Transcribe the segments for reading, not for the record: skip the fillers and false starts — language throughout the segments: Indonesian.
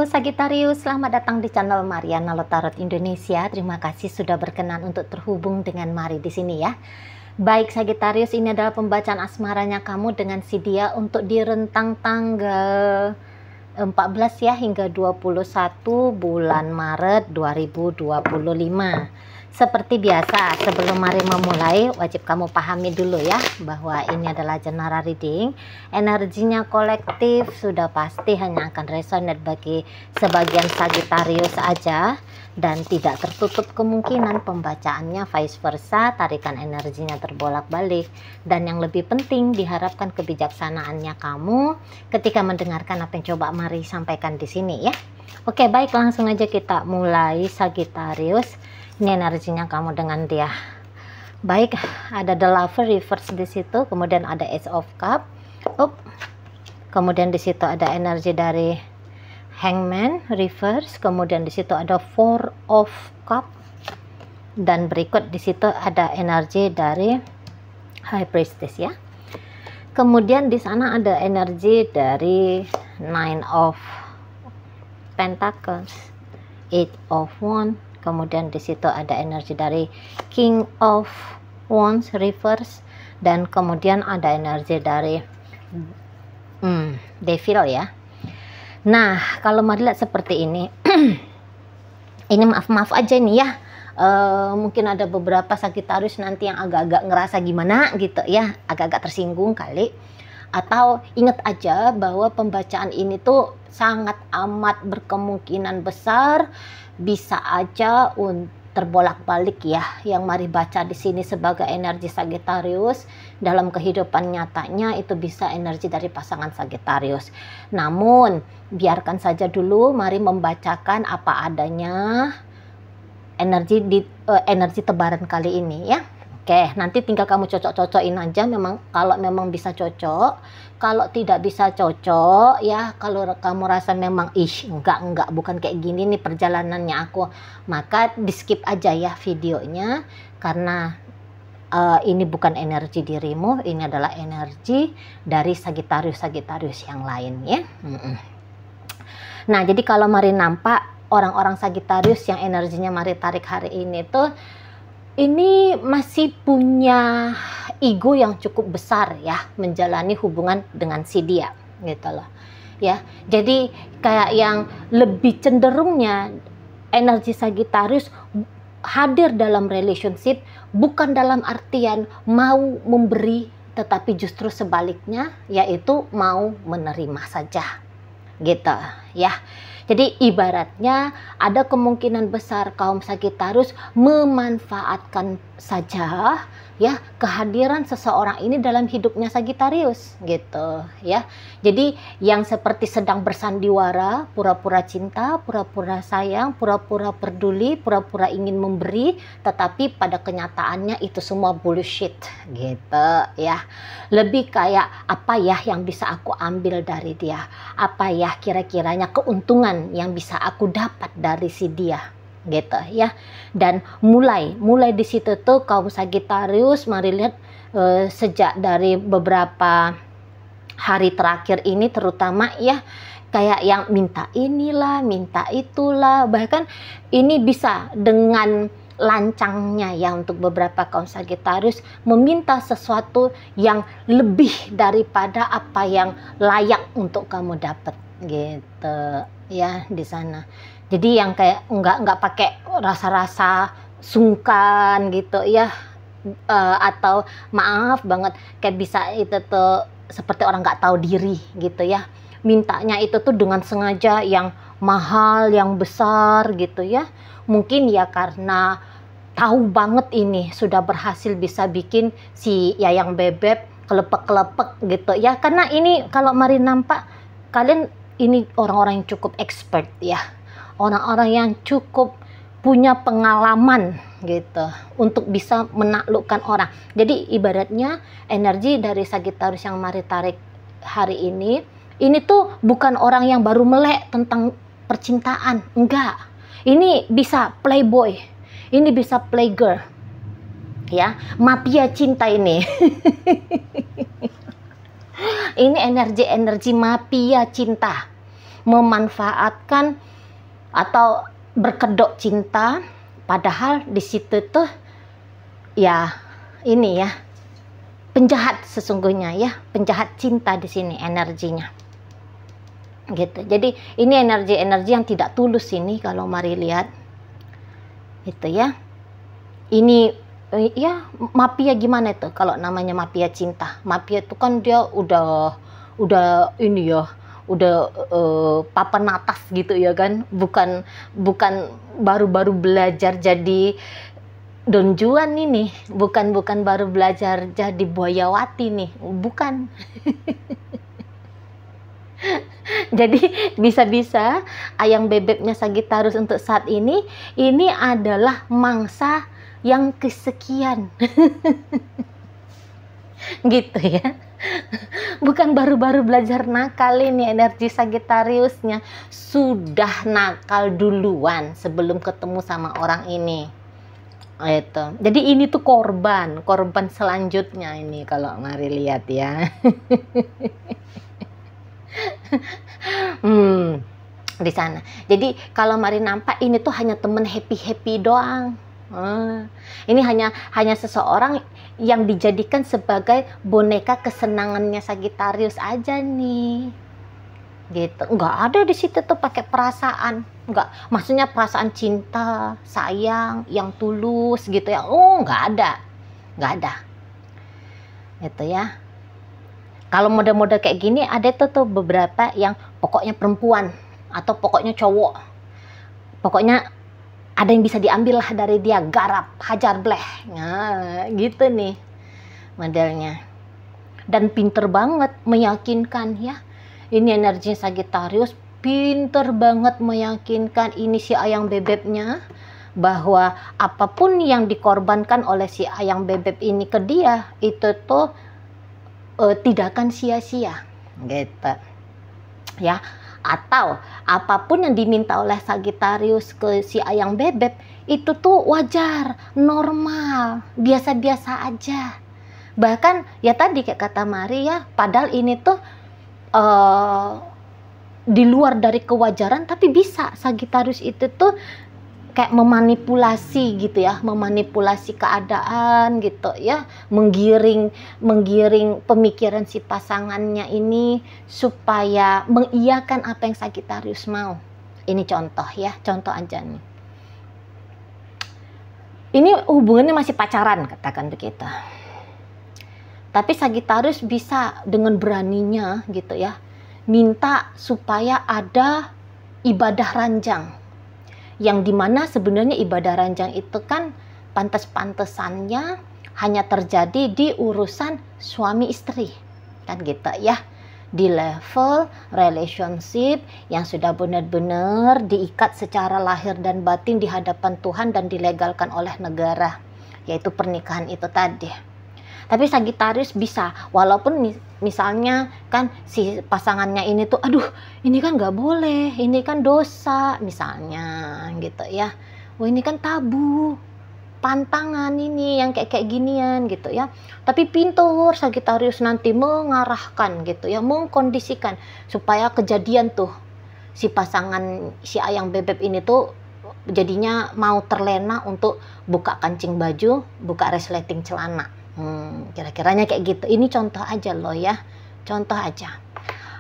Sagittarius, selamat datang di channel Mariana Tarot Indonesia. Terima kasih sudah berkenan untuk terhubung dengan Mari di sini ya. Baik Sagittarius, ini adalah pembacaan asmaranya kamu dengan si dia untuk di rentang tanggal 14 ya hingga 21 bulan Maret 2025. Seperti biasa, sebelum Mari memulai, wajib kamu pahami dulu ya bahwa ini adalah general reading. Energinya kolektif sudah pasti hanya akan resonate bagi sebagian Sagittarius aja, dan tidak tertutup kemungkinan pembacaannya vice versa, tarikan energinya terbolak-balik. Dan yang lebih penting, diharapkan kebijaksanaannya kamu ketika mendengarkan apa yang coba Mari sampaikan di sini ya. Oke, baik, langsung aja kita mulai Sagittarius. Ini energinya kamu dengan dia. Baik, ada The Lover reverse di situ, kemudian ada Ace of Cup. Kemudian di situ ada energi dari Hangman reverse, kemudian di situ ada Four of Cup, dan berikut di situ ada energi dari High Priestess ya. Kemudian di sana ada energi dari Nine of Pentacles, Eight of Wands. Kemudian di situ ada energi dari King of Wands reverse, dan kemudian ada energi dari Devil ya. Nah, kalau Mari lihat seperti ini, ini maaf aja nih ya. Mungkin ada beberapa Sagittarius nanti yang agak-agak ngerasa gimana gitu ya, agak-agak tersinggung kali. Atau ingat aja bahwa pembacaan ini tuh sangat amat berkemungkinan besar bisa aja terbolak-balik ya. Yang Mari baca di sini sebagai energi Sagittarius dalam kehidupan nyatanya itu bisa energi dari pasangan Sagittarius. Namun biarkan saja dulu Mari membacakan apa adanya energi energi tebaran kali ini ya. Oke, nanti tinggal kamu cocok-cocokin aja, kalau memang bisa cocok. Kalau tidak bisa cocok ya, kalau kamu rasa memang enggak bukan kayak gini nih perjalanannya aku, maka di skip aja ya videonya, karena ini bukan energi dirimu, ini adalah energi dari Sagittarius yang lain ya. Nah, jadi kalau Mari nampak orang-orang Sagittarius yang energinya Mari tarik hari ini tuh, ini masih punya ego yang cukup besar ya, menjalani hubungan dengan si dia gitu loh ya. Jadi kayak yang lebih cenderungnya energi Sagittarius hadir dalam relationship bukan dalam artian mau memberi, tetapi justru sebaliknya, yaitu mau menerima saja gitu ya. Jadi ibaratnya ada kemungkinan besar kaum Sagittarius memanfaatkan saja ya kehadiran seseorang ini dalam hidupnya Sagittarius gitu ya. Jadi yang seperti sedang bersandiwara, pura-pura cinta, pura-pura sayang, pura-pura peduli, pura-pura ingin memberi, tetapi pada kenyataannya itu semua bullshit gitu ya. Lebih kayak apa ya yang bisa aku ambil dari dia, apa ya kira-kiranya keuntungan yang bisa aku dapat dari si dia gitu ya. Dan mulai di situ tuh kaum Sagittarius Mari lihat sejak dari beberapa hari terakhir ini terutama ya, kayak yang minta inilah, minta itulah, bahkan ini bisa dengan lancangnya ya untuk beberapa kaum Sagittarius meminta sesuatu yang lebih daripada apa yang layak untuk kamu dapat gitu ya di sana. Jadi yang kayak nggak pakai rasa-rasa sungkan gitu ya, atau maaf banget kayak bisa itu tuh seperti orang nggak tahu diri gitu ya. Mintanya itu tuh dengan sengaja yang mahal, yang besar gitu ya. Mungkin ya karena tahu banget ini sudah berhasil bisa bikin si Yayang Bebek kelepek-kelepek gitu ya. Karena ini kalau Mari nampak kalian ini orang-orang yang cukup expert ya. Orang-orang yang cukup punya pengalaman gitu untuk bisa menaklukkan orang. Jadi ibaratnya energi dari Sagittarius yang Mari tarik hari ini tuh bukan orang yang baru melek tentang percintaan, enggak. Ini bisa playboy, ini bisa playgirl ya, mafia cinta ini. Ini energi mafia cinta memanfaatkan atau berkedok cinta, padahal di situ tuh ya ini ya penjahat sesungguhnya ya, penjahat cinta di sini energinya. Gitu. Jadi ini energi-energi yang tidak tulus ini kalau mari lihat. Gitu ya. Ini ya mafia gimana itu kalau namanya mafia cinta. Mafia itu kan dia udah ini ya, udah papan atas gitu ya kan, bukan baru-baru belajar jadi Don Juan ini, bukan baru belajar jadi Buayawati nih, bukan. Jadi bisa-bisa ayang bebeknya Sagittarius untuk saat ini adalah mangsa yang kesekian. Gitu ya. Bukan baru-baru belajar nakal ini, energi Sagittariusnya sudah nakal duluan sebelum ketemu sama orang ini. Itu. Jadi ini tuh korban selanjutnya ini kalau mari lihat ya. Di sana. Jadi kalau mari nampak ini tuh hanya temen happy doang. Ini hanya seseorang yang dijadikan sebagai boneka kesenangannya Sagittarius aja nih. Gitu. Nggak ada di situ tuh pakai perasaan. Nggak, maksudnya perasaan cinta, sayang, yang tulus gitu ya. Oh, nggak ada. Itu ya. Kalau mode-mode kayak gini ada tuh beberapa yang pokoknya perempuan atau pokoknya cowok. Pokoknya ada yang bisa diambil lah dari dia, garap, hajar bleh. Nah, gitu nih modelnya. Dan pinter banget meyakinkan ya. Ini energi Sagittarius pinter banget meyakinkan ini si ayang bebeknya bahwa apapun yang dikorbankan oleh si ayang bebek ini ke dia itu tuh tidak akan sia-sia gitu ya. Atau apapun yang diminta oleh Sagittarius ke si ayang bebek itu tuh wajar, normal, biasa-biasa aja. Bahkan ya tadi kayak kata Maria, padahal ini tuh di luar dari kewajaran, tapi bisa Sagittarius itu tuh kayak memanipulasi gitu ya, memanipulasi keadaan gitu ya, menggiring pemikiran si pasangannya ini supaya mengiyakan apa yang Sagittarius mau. Ini contoh ya, contoh aja nih. Ini hubungannya masih pacaran katakan begitu. Tapi Sagittarius bisa dengan beraninya gitu ya, minta supaya ada ibadah ranjang. Yang dimana sebenarnya ibadah ranjang itu kan pantas-pantesannya hanya terjadi di urusan suami istri kan gitu ya, di level relationship yang sudah benar-benar diikat secara lahir dan batin di hadapan Tuhan dan dilegalkan oleh negara, yaitu pernikahan itu tadi. Tapi Sagittarius bisa, walaupun misalnya kan si pasangannya ini tuh, aduh ini kan nggak boleh, ini kan dosa misalnya gitu ya. Wah ini kan tabu, pantangan ini yang kayak ginian gitu ya. Tapi pintar Sagittarius nanti mengarahkan gitu ya, mengkondisikan supaya kejadian tuh si pasangan si ayang bebek ini tuh jadinya mau terlena untuk buka kancing baju, buka resleting celana. Kira-kiranya kayak gitu. Ini contoh aja loh ya, contoh aja.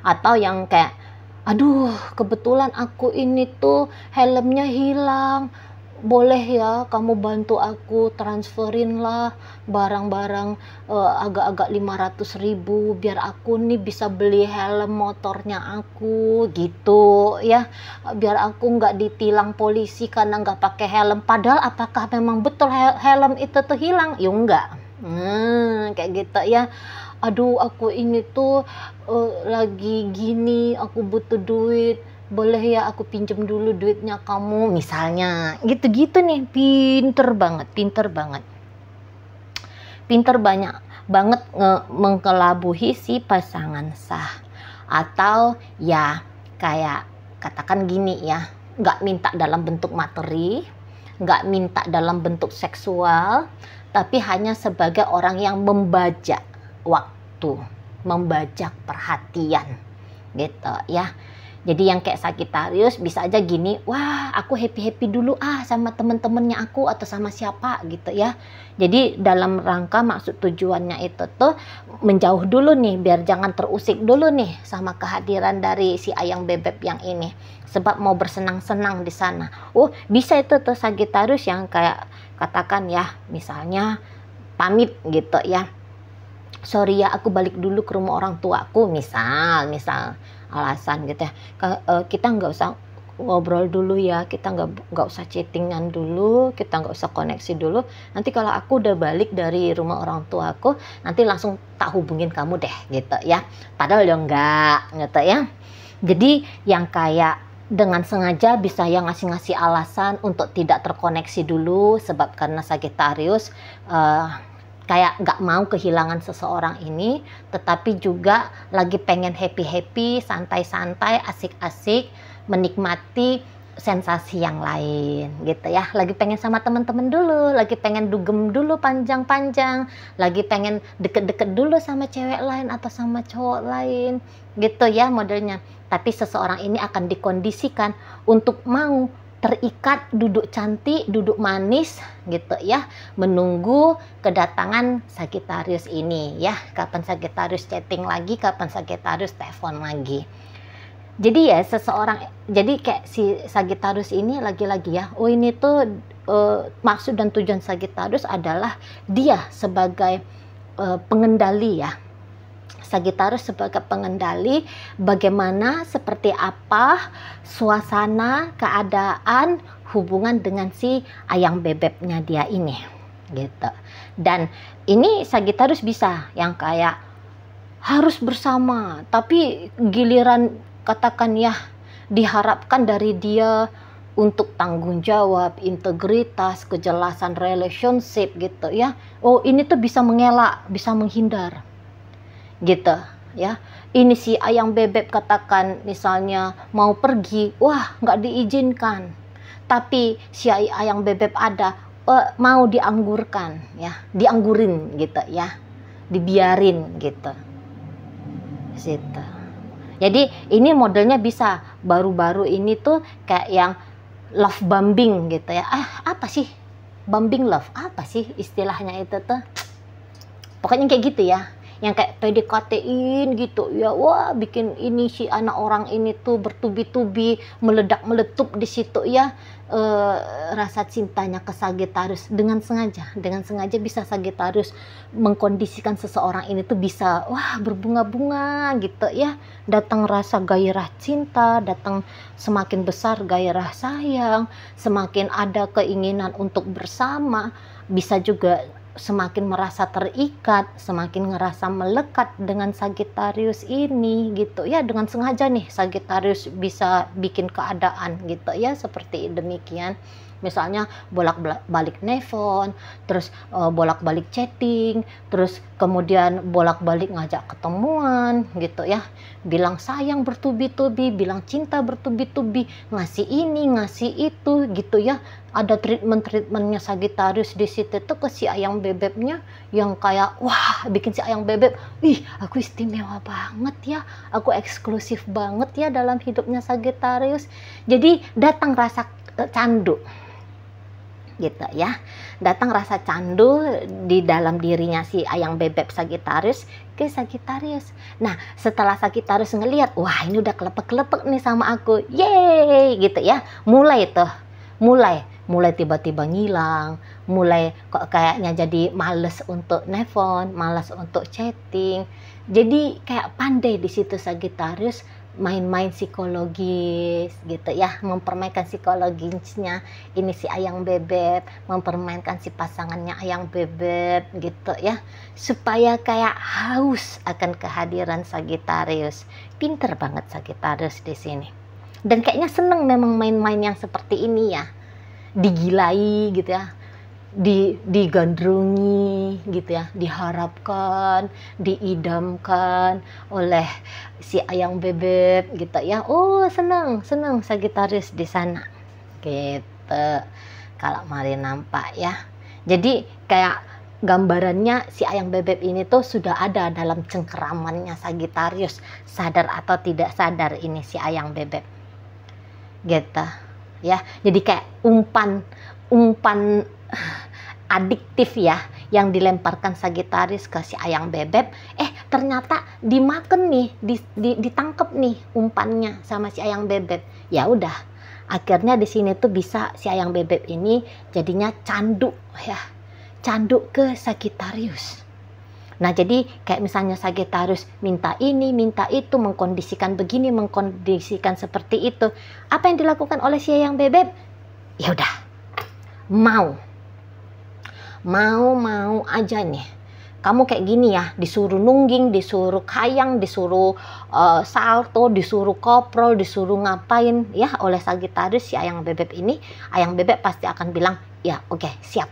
Atau yang kayak, aduh kebetulan aku ini tuh helmnya hilang, boleh ya kamu bantu aku transferin lah barang-barang agak-agak 500.000 biar aku nih bisa beli helm motornya aku gitu ya, biar aku nggak ditilang polisi karena nggak pakai helm. Padahal apakah memang betul helm itu tuh hilang? Ya enggak. Kayak gitu ya. Aduh aku ini tuh lagi gini, aku butuh duit, boleh ya aku pinjem dulu duitnya kamu misalnya, gitu-gitu nih. Pinter banget mengkelabuhi si pasangan sah. Atau ya kayak katakan gini ya, nggak minta dalam bentuk materi, nggak minta dalam bentuk seksual, tapi hanya sebagai orang yang membajak waktu, membajak perhatian gitu ya. Jadi yang kayak Sagittarius bisa aja gini, wah aku happy-happy dulu sama temen-temennya aku atau sama siapa gitu ya. Jadi dalam rangka maksud tujuannya itu tuh menjauh dulu nih, biar jangan terusik dulu nih sama kehadiran dari si ayang bebek yang ini. Sebab mau bersenang-senang di sana. Oh bisa itu tuh Sagittarius yang kayak katakan ya, misalnya pamit gitu ya. Sorry ya, aku balik dulu ke rumah orang tuaku, misal alasan gitu ya. Kita nggak usah ngobrol dulu ya, kita nggak usah chattingan dulu, kita nggak usah koneksi dulu. Nanti kalau aku udah balik dari rumah orang tuaku, nanti langsung tak hubungin kamu deh gitu ya. Padahal ya enggak gitu ya. Jadi yang kayak dengan sengaja bisa yang ngasih-ngasih alasan untuk tidak terkoneksi dulu, sebab karena Sagittarius kayak nggak mau kehilangan seseorang ini, tetapi juga lagi pengen happy-happy, santai-santai, asik-asik, menikmati sensasi yang lain gitu ya. Lagi pengen sama teman-teman dulu, lagi pengen dugem dulu panjang-panjang, lagi pengen deket-deket dulu sama cewek lain atau sama cowok lain gitu ya modelnya. Tapi seseorang ini akan dikondisikan untuk mau terikat, duduk cantik, duduk manis gitu ya, menunggu kedatangan Sagittarius ini ya. Kapan Sagittarius chatting lagi, kapan Sagittarius telepon lagi. Jadi ya jadi kayak si Sagittarius ini lagi-lagi ya, oh ini tuh maksud dan tujuan Sagittarius adalah dia sebagai pengendali ya. Sagittarius sebagai pengendali bagaimana, seperti apa suasana, keadaan, hubungan dengan si ayang bebeknya dia ini gitu. Dan ini Sagittarius bisa yang kayak harus bersama, tapi giliran katakan ya diharapkan dari dia untuk tanggung jawab, integritas, kejelasan relationship gitu ya. Oh ini tuh bisa mengelak, bisa menghindar gitu ya. Ini si ayang bebek katakan misalnya mau pergi, wah nggak diizinkan, tapi si ayang bebek ada mau dianggurkan ya, dianggurin gitu ya, dibiarin gitu situ. Jadi ini modelnya bisa baru-baru ini tuh kayak yang love bombing gitu ya. Apa sih bombing love, apa sih istilahnya itu tuh, pokoknya kayak gitu ya, yang kayak PDKT-in gitu ya. Wah bikin ini si anak orang ini tuh bertubi-tubi, meledak-meletup di situ ya, rasa cintanya ke Sagittarius. Dengan sengaja bisa Sagittarius mengkondisikan seseorang ini tuh bisa wah berbunga-bunga gitu ya, datang rasa gairah cinta, datang semakin besar gairah sayang, semakin ada keinginan untuk bersama, bisa juga semakin merasa terikat, semakin ngerasa melekat dengan Sagittarius ini gitu ya. Dengan sengaja nih Sagittarius bisa bikin keadaan gitu ya seperti demikian. Misalnya bolak-balik nelfon, terus bolak-balik chatting, terus kemudian bolak-balik ngajak ketemuan gitu ya, bilang sayang bertubi-tubi, bilang cinta bertubi-tubi, ngasih ini ngasih itu gitu ya. Ada treatmentnya Sagittarius di situ tuh ke si ayang bebeknya, yang kayak wah bikin si ayang bebek, ih aku istimewa banget ya, aku eksklusif banget ya dalam hidupnya Sagittarius. Jadi datang rasa candu gitu ya, datang rasa candu di dalam dirinya si ayang bebek Sagittarius ke Sagittarius. Nah setelah Sagittarius ngelihat wah ini udah kelepek-kelepek nih sama aku, yeay gitu ya, mulai tiba-tiba ngilang, mulai kok kayaknya jadi males untuk nelfon, malas untuk chatting. Jadi kayak pandai di situ Sagittarius main-main psikologis gitu ya, mempermainkan psikologisnya ini si ayang bebek, mempermainkan si pasangannya ayang bebek gitu ya, supaya kayak haus akan kehadiran Sagittarius. Pinter banget Sagittarius di sini, dan kayaknya seneng memang main-main yang seperti ini ya, digilai gitu ya, digandrungi gitu ya, diharapkan, diidamkan oleh si ayang bebek gitu ya. Oh senang Sagittarius di sana gitu kalau mari nampak ya. Jadi kayak gambarannya si ayang bebek ini tuh sudah ada dalam cengkeramannya Sagittarius, sadar atau tidak sadar ini si ayang bebek gitu ya. Jadi kayak umpan adiktif ya yang dilemparkan Sagittarius ke si ayang bebek, ternyata dimakan nih, ditangkap nih umpannya sama si ayang bebek. Ya udah, akhirnya di sini tuh bisa si ayang bebek ini jadinya candu ya, candu ke Sagittarius. Nah, jadi kayak misalnya Sagittarius minta ini, minta itu, mengkondisikan begini, mengkondisikan seperti itu. Apa yang dilakukan oleh si ayang bebek? Ya udah, mau aja nih. Kamu kayak gini ya, disuruh nungging, disuruh kayang, disuruh salto, disuruh koprol, disuruh ngapain ya oleh Sagittarius si ayang bebek ini, ayang bebek pasti akan bilang, ya oke, siap.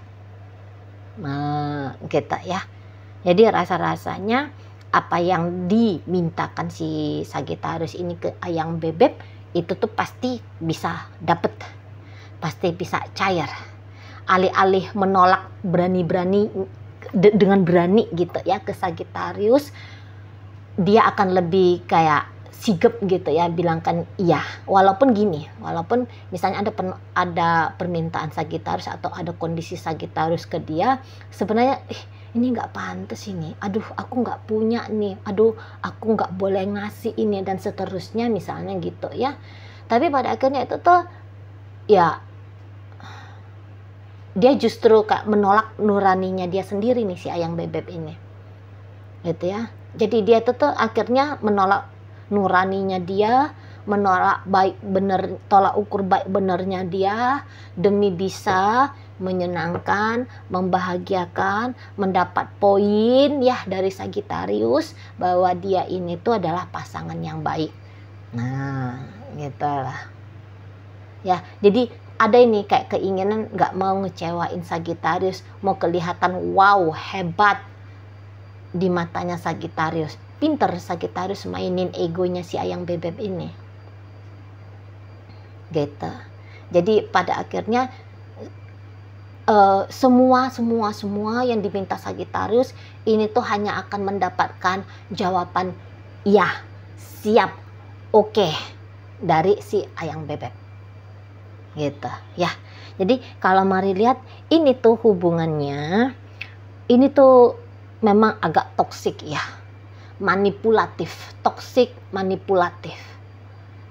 Gitu ya. Jadi rasa-rasanya apa yang dimintakan si Sagittarius ini ke ayang bebek itu tuh pasti bisa dapet, pasti bisa cair. Alih-alih menolak berani-berani dengan berani gitu ya ke Sagittarius, dia akan lebih kayak sigap gitu ya, bilangkan iya. Walaupun gini, walaupun misalnya ada permintaan Sagittarius atau ada kondisi Sagittarius ke dia, sebenarnya ini nggak pantas ini, aduh aku nggak punya nih, aduh aku nggak boleh ngasih ini dan seterusnya misalnya gitu ya. Tapi pada akhirnya itu tuh ya dia justru kayak menolak nuraninya dia sendiri nih si ayang bebek ini gitu ya. Jadi dia tuh akhirnya menolak nuraninya dia, menolak baik bener, tolak ukur baik benernya dia demi bisa menyenangkan, membahagiakan, mendapat poin ya dari Sagittarius bahwa dia ini tuh adalah pasangan yang baik. Nah gitu lah ya. Jadi ada ini kayak keinginan nggak mau ngecewain Sagittarius, mau kelihatan wow hebat di matanya Sagittarius. Pinter Sagittarius mainin egonya si ayang bebek ini gitu. Jadi pada akhirnya semua yang diminta Sagittarius ini tuh hanya akan mendapatkan jawaban ya, siap, oke dari si ayang bebek gitu ya. Jadi kalau mari lihat ini tuh hubungannya ini tuh memang agak toksik ya, manipulatif, toksik manipulatif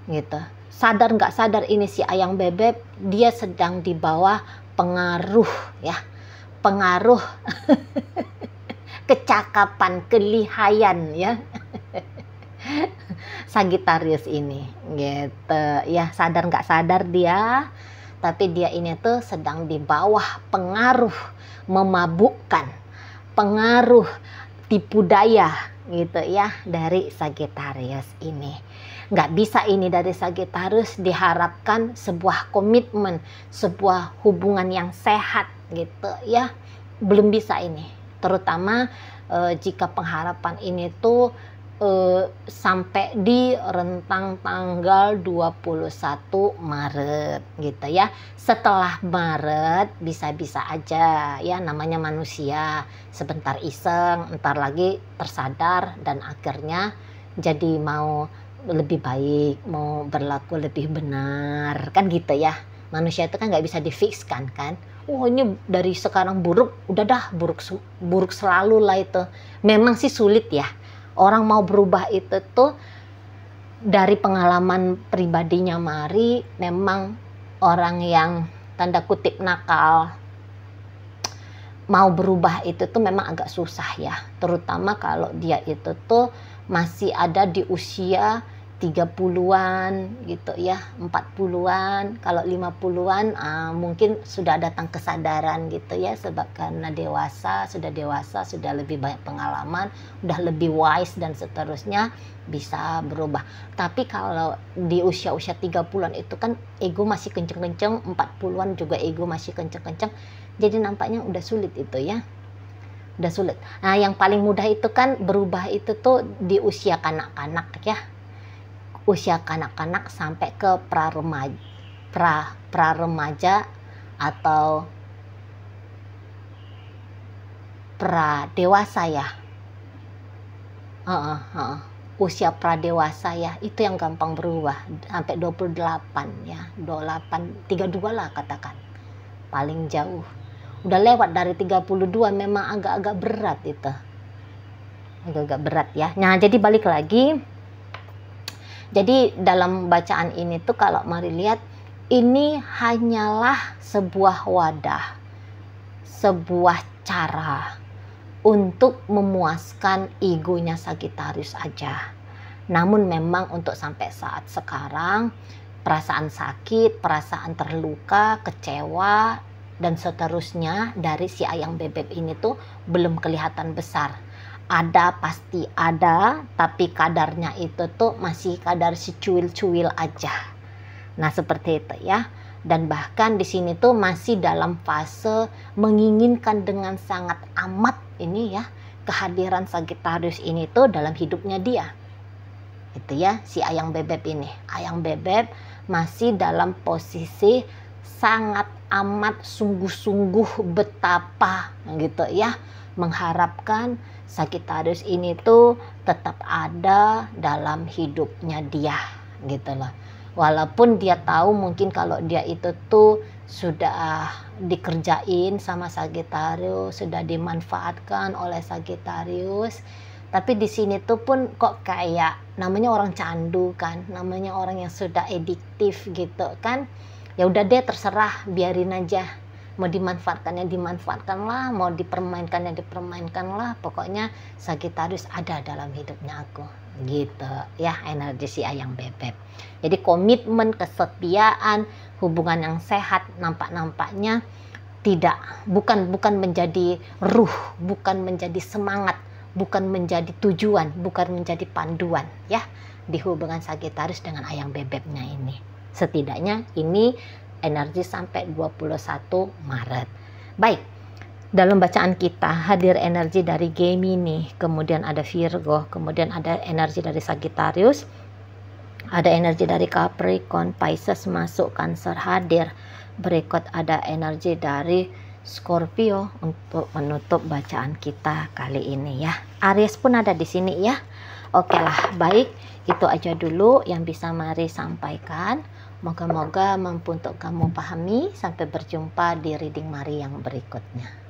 gitu. Sadar nggak sadar ini si ayang bebek dia sedang di bawah pengaruh ya, pengaruh kecakapan, kelihayan ya Sagittarius ini gitu ya. Sadar nggak sadar dia, tapi dia ini tuh sedang di bawah pengaruh memabukkan, pengaruh tipu daya gitu ya dari Sagittarius ini. Nggak bisa ini dari Sagittarius diharapkan sebuah komitmen, sebuah hubungan yang sehat gitu ya, belum bisa ini. Terutama jika pengharapan ini tuh sampai di rentang tanggal 21 Maret gitu ya. Setelah Maret bisa-bisa aja ya, namanya manusia, sebentar iseng, entar lagi tersadar dan akhirnya jadi mau lebih baik, mau berlaku lebih benar kan gitu ya. Manusia itu kan nggak bisa difikskan kan. Oh ini dari sekarang buruk, udah dah buruk selalu lah itu. Memang sih sulit ya. Orang mau berubah itu tuh dari pengalaman pribadinya Mari, memang orang yang tanda kutip nakal mau berubah itu tuh memang agak susah ya. Terutama kalau dia itu tuh masih ada di usia 30-an gitu ya, 40-an, kalau 50-an mungkin sudah datang kesadaran gitu ya, sebab karena sudah dewasa, sudah lebih banyak pengalaman, udah lebih wise dan seterusnya, bisa berubah. Tapi kalau di usia-usia 30-an itu kan ego masih kenceng-kenceng, 40-an juga ego masih kenceng-kenceng, jadi nampaknya udah sulit itu ya. Udah sulit. Nah yang paling mudah itu kan berubah itu tuh di usia kanak-kanak ya, usia kanak-kanak sampai ke pra-remaja atau pradewasa ya. Usia pradewasa ya, itu yang gampang berubah sampai 28 ya, 28, 32 lah katakan. Paling jauh. Udah lewat dari 32 memang agak-agak berat itu. Agak-agak berat ya. Nah, jadi balik lagi. Jadi dalam bacaan ini tuh kalau mari lihat, ini hanyalah sebuah wadah, sebuah cara untuk memuaskan egonya Sagittarius aja. Namun memang untuk sampai saat sekarang, perasaan sakit, perasaan terluka, kecewa, dan seterusnya dari si ayang bebek ini tuh belum kelihatan besar. Ada, pasti ada, tapi kadarnya itu tuh masih kadar si cuil-cuil aja. Nah, seperti itu ya. Dan bahkan di sini tuh masih dalam fase menginginkan dengan sangat amat ini ya, kehadiran Sagittarius ini tuh dalam hidupnya dia. Itu ya, si ayang bebek ini. Ayang bebek masih dalam posisi sangat amat sungguh-sungguh betapa gitu ya, mengharapkan Sagittarius ini tuh tetap ada dalam hidupnya dia gitu loh. Walaupun dia tahu mungkin kalau dia itu tuh sudah dikerjain sama Sagittarius, sudah dimanfaatkan oleh Sagittarius, tapi di sini tuh pun kok kayak namanya orang candu kan, namanya orang yang sudah ediktif gitu kan. Ya udah deh, terserah, biarin aja. Mau dimanfaatkannya dimanfaatkan lah, mau dipermainkannya dipermainkan lah. Pokoknya Sagittarius ada dalam hidupnya aku. Gitu ya, energi si ayang bebek. Jadi komitmen, kesetiaan, hubungan yang sehat nampak-nampaknya bukan menjadi ruh, bukan menjadi semangat, bukan menjadi tujuan, bukan menjadi panduan ya di hubungan Sagittarius dengan ayang bebeknya ini. Setidaknya ini energi sampai 21 Maret. Baik. Dalam bacaan kita hadir energi dari Gemini, kemudian ada Virgo, kemudian ada energi dari Sagittarius, ada energi dari Capricorn, Pisces masuk, Cancer hadir. Berikut ada energi dari Scorpio untuk menutup bacaan kita kali ini ya. Aries pun ada di sini ya. Oke lah, baik, itu aja dulu yang bisa mari sampaikan. Moga-moga mampu untuk kamu pahami. Sampai berjumpa di reading Mari yang berikutnya.